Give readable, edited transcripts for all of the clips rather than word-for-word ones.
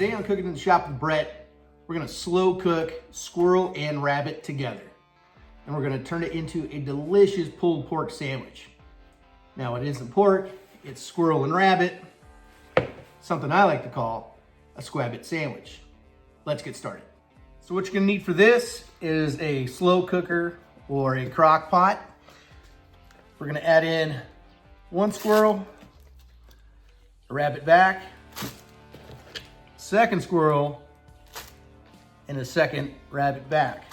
Today on Cooking in the Shop with Brett, we're gonna slow cook squirrel and rabbit together. And we're gonna turn it into a delicious pulled pork sandwich. Now it isn't pork, it's squirrel and rabbit, something I like to call a squabbit sandwich. Let's get started. So what you're gonna need for this is a slow cooker or a crock pot. We're gonna add in one squirrel, a rabbit back, second squirrel, and a second rabbit back.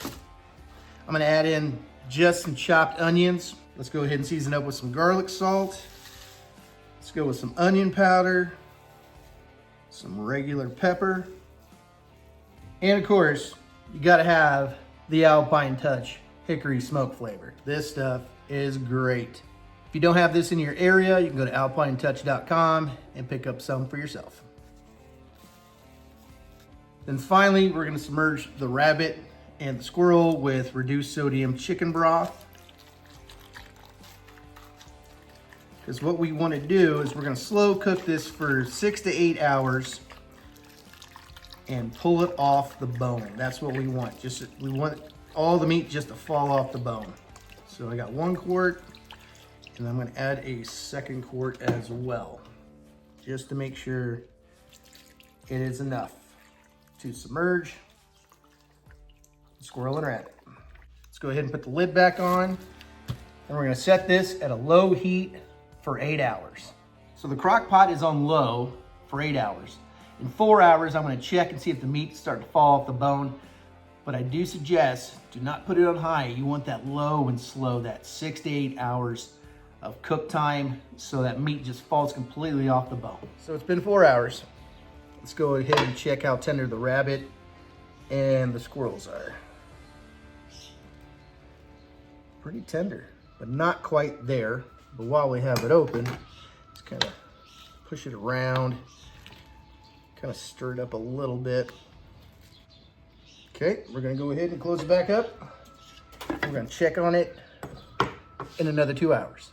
I'm gonna add in just some chopped onions. Let's go ahead and season up with some garlic salt. Let's go with some onion powder, some regular pepper, and of course, you gotta have the Alpine Touch hickory smoke flavor. This stuff is great. If you don't have this in your area, you can go to alpinetouch.com and pick up some for yourself. Then finally, we're gonna submerge the rabbit and the squirrel with reduced sodium chicken broth. Because what we wanna do is we're gonna slow cook this for 6 to 8 hours and pull it off the bone. That's what we want. We want all the meat just to fall off the bone. So I got 1 quart, and I'm gonna add a second quart as well, just to make sure it is enough to submerge squirrel and rabbit. Let's go ahead and put the lid back on, and we're gonna set this at a low heat for 8 hours. So the crock pot is on low for 8 hours. In 4 hours, I'm gonna check and see if the meat's starting to fall off the bone, but I do suggest do not put it on high. You want that low and slow, that 6 to 8 hours of cook time, so that meat just falls completely off the bone. So it's been 4 hours. Let's go ahead and check how tender the rabbit and the squirrels are. Pretty tender, but not quite there. But while we have it open, let's kind of push it around, kind of stir it up a little bit. Okay, we're gonna go ahead and close it back up. We're gonna check on it in another 2 hours.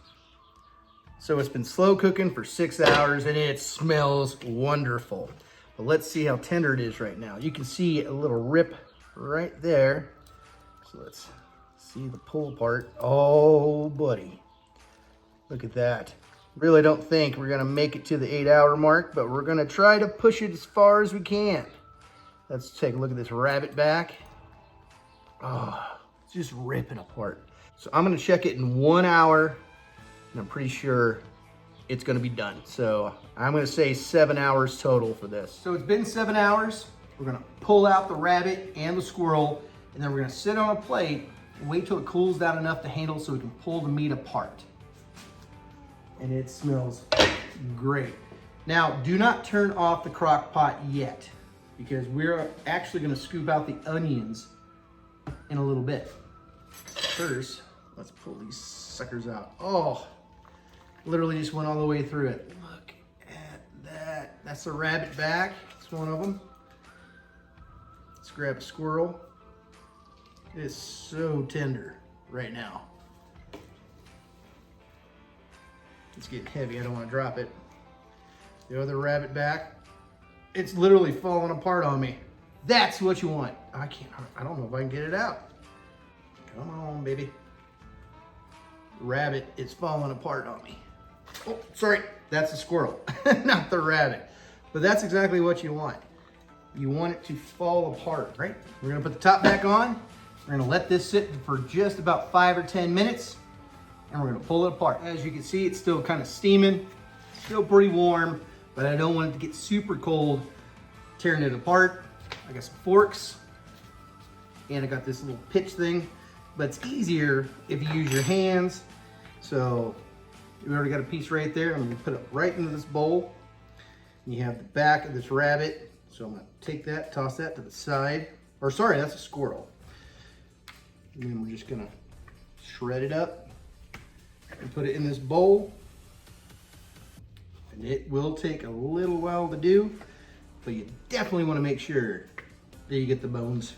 So it's been slow cooking for 6 hours and it smells wonderful. But let's see how tender it is right now. You can see a little rip right there. So let's see the pull part. Oh, buddy. Look at that. Really don't think we're gonna make it to the 8 hour mark, but we're gonna try to push it as far as we can. Let's take a look at this rabbit back. Oh, it's just ripping apart. So I'm gonna check it in 1 hour, and I'm pretty sure it's gonna be done. So I'm gonna say 7 hours total for this. So it's been 7 hours. We're gonna pull out the rabbit and the squirrel, and then we're gonna sit on a plate and wait till it cools down enough to handle so we can pull the meat apart. And it smells great. Now, do not turn off the crock pot yet, because we're actually gonna scoop out the onions in a little bit. First, let's pull these suckers out. Oh, literally just went all the way through it. Look at that. That's the rabbit back. It's one of them. Let's grab a squirrel. It is so tender right now. It's getting heavy, I don't want to drop it. The other rabbit back. It's literally falling apart on me. That's what you want. I don't know if I can get it out. Come on, baby. Rabbit is falling apart on me. Oh, sorry, that's the squirrel, not the rabbit. But that's exactly what you want. You want it to fall apart, right? We're gonna put the top back on. We're gonna let this sit for just about 5 or 10 minutes, and we're gonna pull it apart. As you can see, it's still kind of steaming, still pretty warm, but I don't want it to get super cold, tearing it apart. I got some forks, and I got this little pitch thing, but it's easier if you use your hands. So we already got a piece right there. I'm gonna put it right into this bowl. And you have the back of this rabbit. So I'm gonna take that, toss that to the side. Or sorry, that's a squirrel. And then we're just gonna shred it up and put it in this bowl. And it will take a little while to do, but you definitely wanna make sure that you get the bones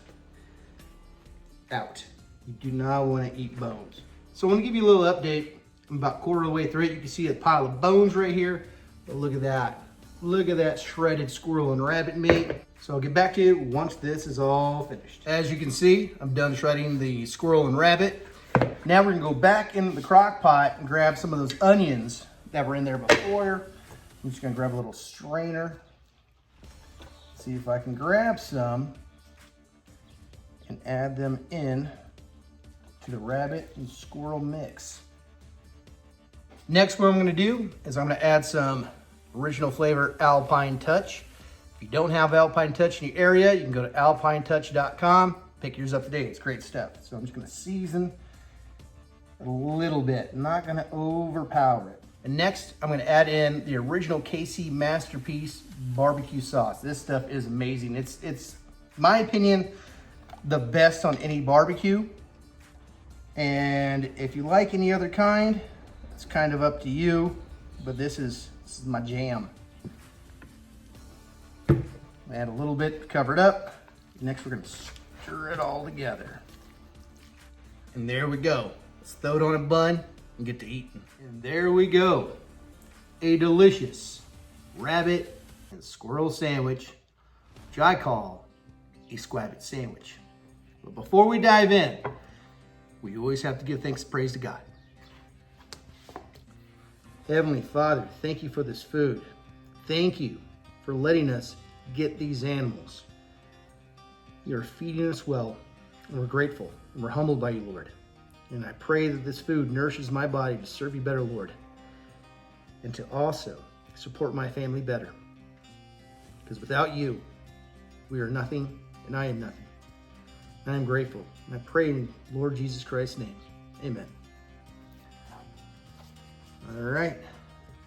out. You do not wanna eat bones. So I wanna give you a little update. I'm about quarter of the way through it. You can see a pile of bones right here, but look at that. Look at that shredded squirrel and rabbit meat. So I'll get back to you once this is all finished. As you can see, I'm done shredding the squirrel and rabbit. Now we're gonna go back into the crock pot and grab some of those onions that were in there before. I'm just gonna grab a little strainer. See if I can grab some and add them in to the rabbit and squirrel mix. Next, what I'm gonna do is I'm gonna add some original flavor Alpine Touch. If you don't have Alpine Touch in your area, you can go to alpinetouch.com, pick yours up today. It's great stuff. So I'm just gonna season a little bit, not gonna overpower it. And next, I'm gonna add in the original KC Masterpiece barbecue sauce. This stuff is amazing. It's my opinion, the best on any barbecue. And if you like any other kind, it's kind of up to you, but this is my jam. Add a little bit, cover it up. Next, we're gonna stir it all together. And there we go. Let's throw it on a bun and get to eating. And there we go. A delicious rabbit and squirrel sandwich, which I call a squabbit sandwich. But before we dive in, we always have to give thanks and praise to God. Heavenly Father, thank you for this food. Thank you for letting us get these animals. You're feeding us well, and we're grateful, and we're humbled by you, Lord. And I pray that this food nourishes my body to serve you better, Lord, and to also support my family better. Because without you, we are nothing, and I am nothing. And I'm grateful, and I pray in Lord Jesus Christ's name. Amen. All right,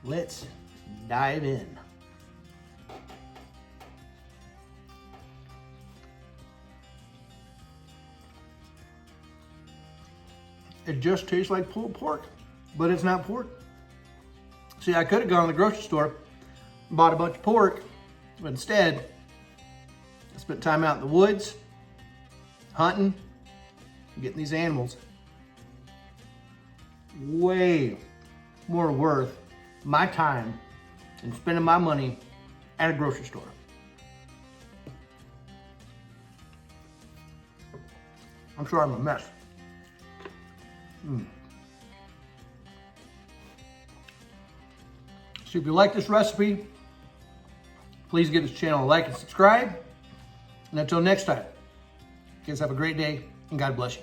let's dive in. It just tastes like pulled pork, but it's not pork. See, I could have gone to the grocery store and bought a bunch of pork, but instead, I spent time out in the woods, hunting, getting these animals. Way more worth my time than spending my money at a grocery store. I'm sorry I'm a mess. So if you like this recipe, please give this channel a like and subscribe. And until next time, you guys have a great day and God bless you.